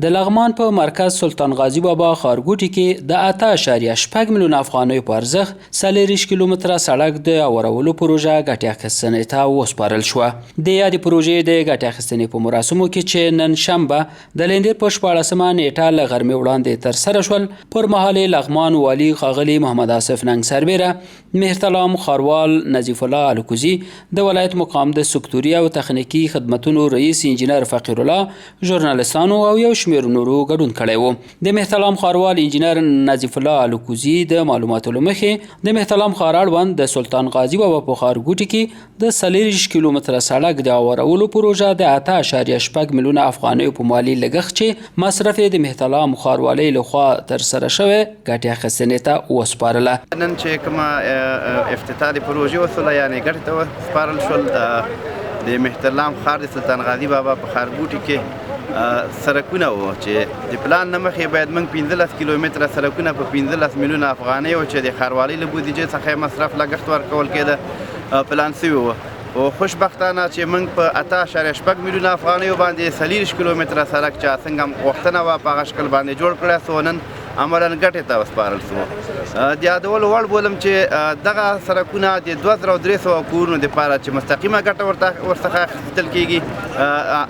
د لغمان په مرکز سلطان غازي بابا ښارګوټي کې د 8.8 میلیون افغانیو په ارزښت 40 کیلومتره سړک د اورولو پروژه ګټې اخیستنې ته وسپارل شوه. د یادې پروژې د ګټې اخیستنې په مراسمو کې چې نن شنبه د لیندیر په 14مه نیټه له غرمې وړاندې ترسره شول، پر مهال لغمان والي ښاغلي محمد آصف ننګ سربیره، مهرتلام ښاروال نظیف الله الکوزي، د ولایت مقام د سکتوري او تخنیکي خدمتونو رئیس انجینر فقیر الله، ژورنالیستانو او یو شمېر نورو ګډون کړی و. د مهرتلام ښاروال انجینر نظیف الله الکوزي د معلوماتو له مخې د مهرتلام ښار اړوند د سلطان غازي بابا په ښارګوټي کې د 40 کیلومتره سړک د اورولو پروژه د 8.8 میلیون افغانیو په مالي لګښت چې مصرف یې د مهرتلام ښاروالۍ لخوا ترسره شوی ګټې اخیستنې ته وسپارله. نن چې کومه افتتاح د پروژې وسوله، یعنې ګټې ته وسپارل شول، د مهرتلام ښار د سلطان غازي بابا په ښارګوټي کې سړکونه وو چې د پلان نه مخکې باید موږ 15 کیلومتره سړکونه په 15 میلیون افغانۍ وو چې د ښاروالۍ له بودیجې څخه مصرف لګښت ورکول کېده پلان سوي وو. او خوشبختانه چې موږ په 8.8 میلیون افغانیو باندې 40 کیلومتره سړک چې څنګه غوښتنه وه په هغه شکل باندې جوړ کړی سو، نن عملاً ګټې ته وسپارل سو. د یادولو وړ بولم چې دغه سړکونه د 2300 کورونو دپاره چې مستقیمه ګټه ورڅخه اخیستل کېږي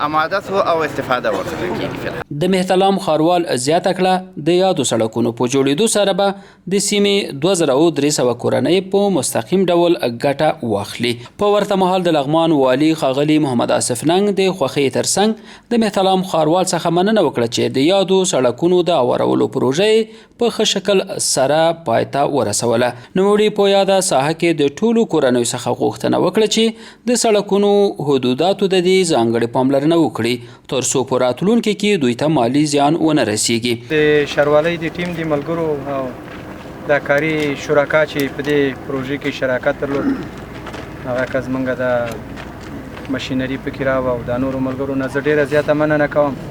آماده سو او استفاده ورڅخه کېږي. د مهرتلام ښاروال زیاته کړه د یادو سړکونو په جوړېدو سره به د سیمې 2300 کورنۍ په مستقیم ډول ګټه واخلي. په ورته مهال د لغمان والي ښاغلي محمد آصف ننګ د خوښۍ ترڅنګ د مهرتلام ښاروال څخه مننه وکړه چې د یادو سړکونو د اورولو پروژه په ښه شکل سره پای ته ورسوله. نوموړي په یاده ساحه کې د ټولو کورنیو څخه غوښتنه وکړه چې د سړکونو حدوداتو د دې ځانګړې پاملرنه وکړي تر څو په راتلونکي کې دوی ته مالي زیان ونه رسیږي. د ښاروالۍ د ټیم د ملګرو او د کاري شرکا چې په دې پروژې کې شراکت درلود، هغه کس موږ د ماشینري پکې راوه او د نورو ملګرو نه زه ډېره زیاته مننه کوم.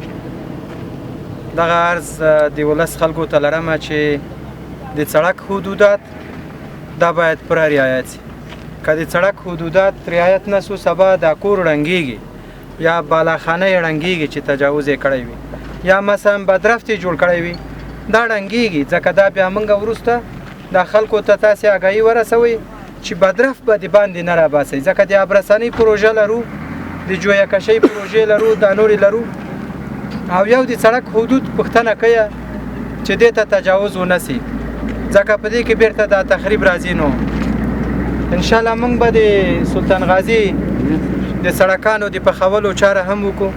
دغه عرض د ولس خلکو ته لرم چې د سړک حدودات دا باید پوره رعایت شي. که د سړک حدودات رعایت نه سو، سبا دا کور ړنګېږي یا بالاخانه یې ړنګېږي چې تجاوز یې کړی وي، یا مثلا بدرفت یې جوړ کړی وي، دا ړنګېږي. ځکه دا بیا موږ وروسته د خلکو ته تاسې آګاهي ورسوئ چې بدرفت به د باندې نه راباسئ. ځکه د ابرسانۍ پروژه لرو، د جویه کشۍ پروژې لرو، دا نورې لرو، او یو د سړک حدود پوښتنه کوي چې دې ته تجاوز ونه سي، ځکه په دې کې بیرته دا تخریب راځي. نو انشاءالله موږ به د سلطان غازي د سړکانو د پخولو چاره هم وکړو.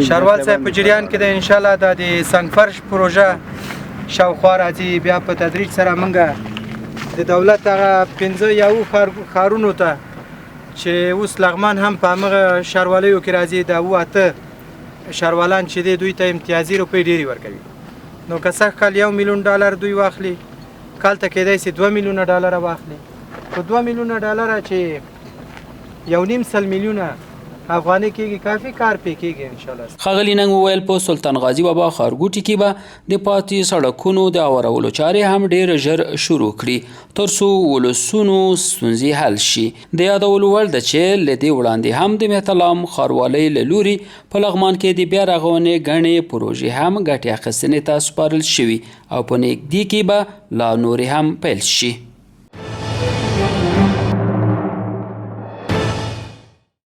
ښاروال صاحب په جریان کې د انشاءالله د سنګ فرش پروژه شاوخوا راځي. بیا په تدریج سره موږ د دولت هغه 15 یا ښارونو ته چې اوس لغمان هم په همغه ښاروالیو کې راځي، د 8 ښاروالان چې دی دوی ته امتیازي روپۍ ډېرې ورکوي. نو که سږ کال 1 میلیون ډالر دوی واخلي، کال ته کیدای سي 2 میلیونه ډالره واخلي. په 2 میلیونه ډالره چې 1.5 میلیونه افغانۍ کېږي، کافي کار پې کېږي انشاءالله. ښاغلي ننګ وویل په سلطان غازي بابا ښارګوټي کې به د پاتې سړکونو د اورولو چارې هم ډېر ژر شروع کړي تر څو ولسونو ستونزې حل شي. د یادولو وړ ده چې له دې وړاندې هم د مهرتلام ښاروالۍ له لوري په لغمان کې د بیا رغونې ګڼې پروژې هم ګټې اخیستنې ته سپارل شوي او په نږدې کې به لا نورې هم پیل شي.